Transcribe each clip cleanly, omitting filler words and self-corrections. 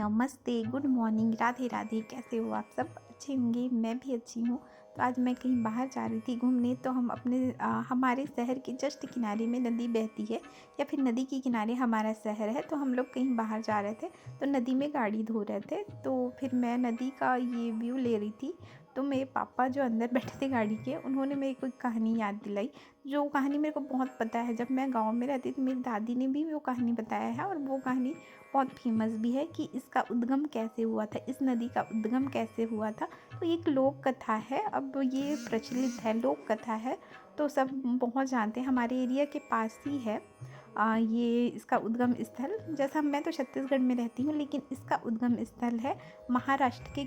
नमस्ते, good morning, Radhe Radhe. कैसे हो आप सब? अच्छे होंगे, मैं भी अच्छी हूँ। तो आज मैं कहीं बाहर जा रही थी घूमने, तो हम हमारे शहर के जस्ट किनारे में नदी बहती है, या फिर नदी के किनारे हमारा शहर है। तो हम लोग कहीं बाहर जा रहे थे, तो नदी में गाड़ी धो रहे थे। तो फिर मैं नदी का ये व्यू ले रही थी। तो मेरे पापा जो अंदर बैठे थे गाड़ी के, उन्होंने मेरे को एक कहानी याद दिलाई, जो कहानी मेरे को बहुत पता है। जब मैं गाँव में रहती थी, मेरी दादी ने भी वो कहानी बताया है, और वो कहानी बहुत फेमस भी है कि इसका उद्गम कैसे हुआ था, इस नदी का उद्गम कैसे हुआ था। तो ये एक लोक कथा है, अब ये प्रचलित है, लोक कथा है, तो सब बहुत जानते हैं। हमारे एरिया के पास ही है ये इसका उद्गम स्थल। जैसा मैं तो छत्तीसगढ़ में रहती हूँ, लेकिन इसका उद्गम स्थल है महाराष्ट्र के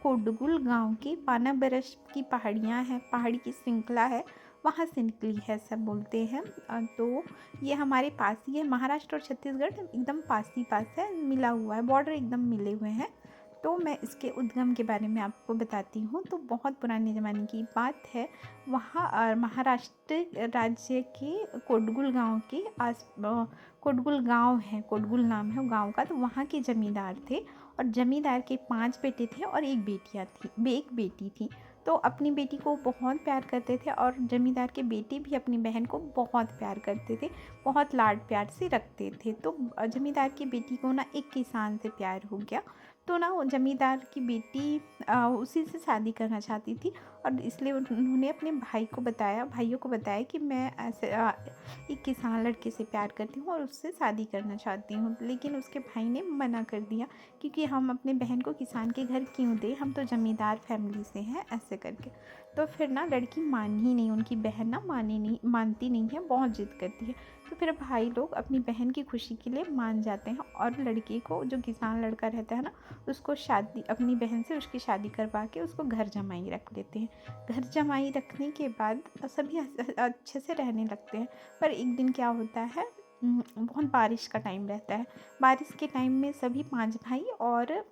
कोडगुल गांव की पानाबरस की पहाड़ियाँ हैं, पहाड़ी की श्रृंखला है, वहाँ से निकली है सब बोलते हैं। तो ये हमारे पास ही है, महाराष्ट्र और छत्तीसगढ़ एकदम पास ही पास है, मिला हुआ है, बॉर्डर एकदम मिले हुए हैं। तो मैं इसके उद्गम के बारे में आपको बताती हूँ। तो बहुत पुराने ज़माने की बात है, वहाँ महाराष्ट्र राज्य के कोडगुल गांव के कोडगुल गांव है, कोडगुल नाम है वो गांव का। तो वहाँ के जमींदार थे, और जमींदार के 5 बेटे थे और एक बेटी थी। तो अपनी बेटी को बहुत प्यार करते थे, और जमींदार के बेटे भी अपनी बहन को बहुत प्यार करते थे, बहुत लाड प्यार से रखते थे। तो जमींदार की बेटी को ना एक किसान से प्यार हो गया। तो ना वो जमींदार की बेटी उसी से शादी करना चाहती थी, और इसलिए उन्होंने अपने भाइयों को बताया कि मैं ऐसे एक किसान लड़के से प्यार करती हूँ और उससे शादी करना चाहती हूँ। लेकिन उसके भाई ने मना कर दिया, क्योंकि हम अपने बहन को किसान के घर क्यों दें, हम तो ज़मींदार फैमिली से हैं, ऐसे करके। तो फिर ना लड़की मान ही नहीं, उनकी बहन ना मानती नहीं है, बहुत जिद करती है। तो फिर भाई लोग अपनी बहन की खुशी के लिए मान जाते हैं, और लड़के को, जो किसान लड़का रहता है ना, उसको शादी, अपनी बहन से उसकी शादी करवा के उसको घर जमाई रख लेते हैं। घर जमाई रखने के बाद सभी अच्छे से रहने लगते हैं। पर एक दिन क्या होता है, बहुत बारिश का टाइम रहता है। बारिश के टाइम में सभी 5 भाई, और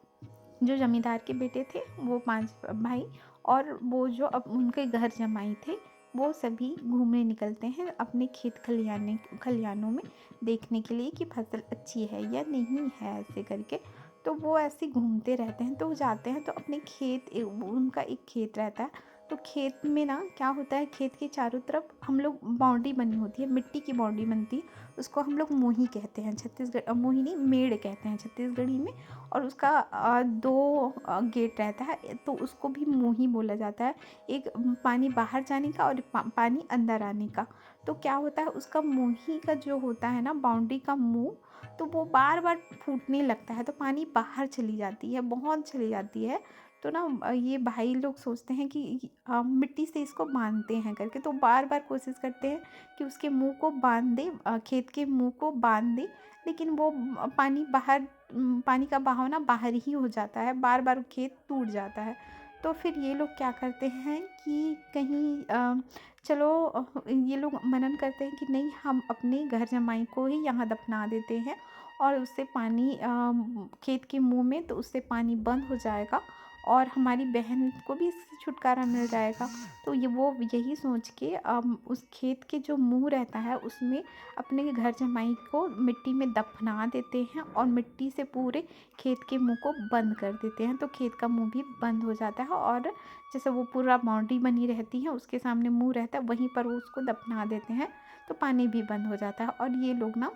जो जमींदार के बेटे थे वो 5 भाई, और वो जो अब उनके घर जमाई थे, वो सभी घूमने निकलते हैं अपने खेत खलिहानों में, देखने के लिए कि फसल अच्छी है या नहीं है, ऐसे करके। तो वो ऐसे घूमते रहते हैं। तो वो जाते हैं तो अपने उनका एक खेत रहता है। तो खेत में ना क्या होता है, खेत के चारों तरफ हम लोग बाउंड्री बनी होती है, मिट्टी की बाउंड्री बनती है, उसको हम लोग मोही कहते हैं छत्तीसगढ़, मोही नहीं, मेड़ कहते हैं छत्तीसगढ़ी में। और उसका 2 गेट रहता है, तो उसको भी मोही बोला जाता है। एक पानी बाहर जाने का, और पानी अंदर आने का। तो क्या होता है, उसका मोही का जो होता है ना, बाउंड्री का मुंह, तो वो बार बार फूटने लगता है, तो पानी बाहर चली जाती है, बहुत चली जाती है। तो ना ये भाई लोग सोचते हैं कि मिट्टी से इसको बांधते हैं करके, तो बार बार कोशिश करते हैं कि उसके मुंह को बांध दे, खेत के मुंह को बांध दे। लेकिन वो पानी का बहाव ना बाहर ही हो जाता है, बार बार खेत टूट जाता है। तो फिर ये लोग क्या करते हैं कि कहीं चलो, ये लोग मनन करते हैं कि नहीं, हम अपने घर जमाई को ही यहाँ दफना देते हैं, और उससे पानी खेत के मुंह में, तो उससे पानी बंद हो जाएगा, और हमारी बहन को भी इससे छुटकारा मिल जाएगा। तो वो यही सोच के उस खेत के जो मुंह रहता है, उसमें अपने घर जमाई को मिट्टी में दफना देते हैं, और मिट्टी से पूरे खेत के मुंह को बंद कर देते हैं। तो खेत का मुंह भी बंद हो जाता है, और जैसे वो पूरा बाउंड्री बनी रहती है, उसके सामने मुंह रहता है, वहीं पर वो उसको दफना देते हैं। तो पानी भी बंद हो जाता है, और ये लोग ना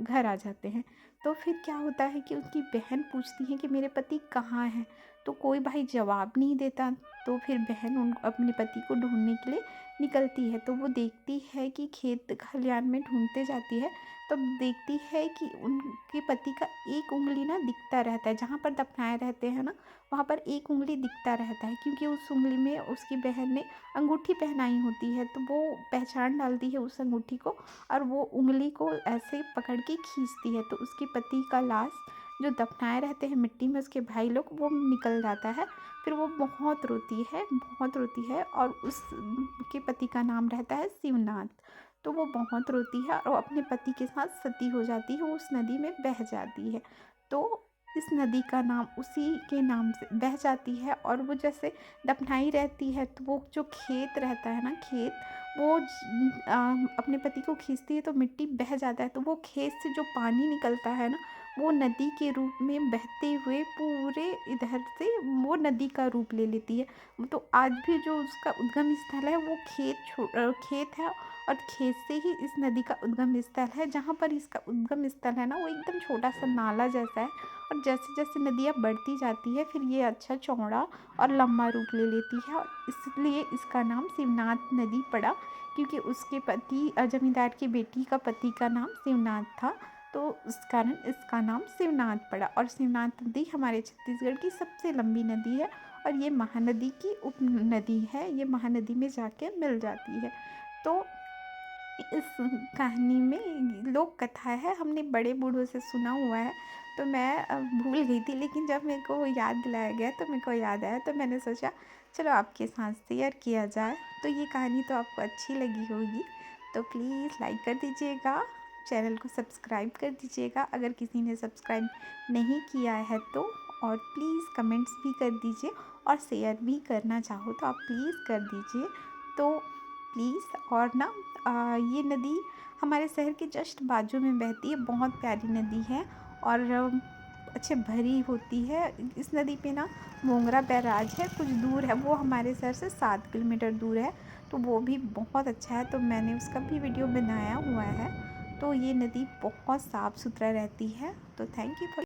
घर आ जाते हैं। तो फिर क्या होता है कि उसकी बहन पूछती है कि मेरे पति कहाँ हैं। तो कोई भाई जवाब नहीं देता। तो फिर बहन अपने पति को ढूंढने के लिए निकलती है। तो वो देखती है कि खेत खलिहान में ढूंढते जाती है, तब देखती है कि उनके पति का एक उंगली ना दिखता रहता है, जहाँ पर दफनाए रहते हैं ना, वहाँ पर एक उंगली दिखता रहता है, क्योंकि उस उंगली में उसकी बहन ने अंगूठी पहनाई होती है। तो वो पहचान डालती है उस अंगूठी को, और वो उंगली को ऐसे पकड़ के खींचती है। तो उसके पति का लाश जो दफनाए रहते हैं मिट्टी में, उसके भाई लोग, वो निकल जाता है। फिर वो बहुत रोती है, बहुत रोती है, और उसके पति का नाम रहता है शिवनाथ। तो वो बहुत रोती है, और अपने पति के साथ सती हो जाती है, वो उस नदी में बह जाती है। तो इस नदी का नाम उसी के नाम से बह जाती है। और वो जैसे दफनाई रहती है, तो वो जो खेत रहता है ना, खेत, वो अपने पति को खींचती है, तो मिट्टी बह जाता है। तो वो खेत से जो पानी निकलता है ना, वो नदी के रूप में बहते हुए पूरे इधर से वो नदी का रूप ले लेती है। तो आज भी जो उसका उद्गम स्थल है वो खेत है, और खेत से ही इस नदी का उद्गम स्थल है। जहाँ पर इसका उद्गम स्थल है ना, वो एकदम छोटा सा नाला जैसा है, और जैसे जैसे नदियाँ बढ़ती जाती है फिर ये अच्छा चौड़ा और लंबा रूप ले लेती है, और इसलिए इसका नाम शिवनाथ नदी पड़ा, क्योंकि उसके पति जमींदार की बेटी का पति का नाम शिवनाथ था, तो उस कारण इसका नाम शिवनाथ पड़ा। और शिवनाथ नदी हमारे छत्तीसगढ़ की सबसे लंबी नदी है, और ये महानदी की उप नदी है, ये महानदी में जाके मिल जाती है। तो इस कहानी में लोक कथा है, हमने बड़े बूढ़ों से सुना हुआ है, तो मैं भूल गई थी, लेकिन जब मेरे को याद दिलाया गया तो मेरे को याद आया, तो मैंने सोचा चलो आपके साथ शेयर किया जाए। तो ये कहानी तो आपको अच्छी लगी होगी, तो प्लीज़ लाइक कर दीजिएगा, चैनल को सब्सक्राइब कर दीजिएगा अगर किसी ने सब्सक्राइब नहीं किया है तो, और प्लीज़ कमेंट्स भी कर दीजिए, और शेयर भी करना चाहो तो आप प्लीज़ कर दीजिए। तो प्लीज़, और ना ये नदी हमारे शहर के जस्ट बाजू में बहती है, बहुत प्यारी नदी है, और अच्छे भरी होती है। इस नदी पे ना मोंगरा बैराज है, कुछ दूर है, वो हमारे शहर से 7 किलोमीटर दूर है, तो वो भी बहुत अच्छा है, तो मैंने उसका भी वीडियो बनाया हुआ है। तो ये नदी बहुत साफ़ सुथरा रहती है। तो थैंक यू फॉर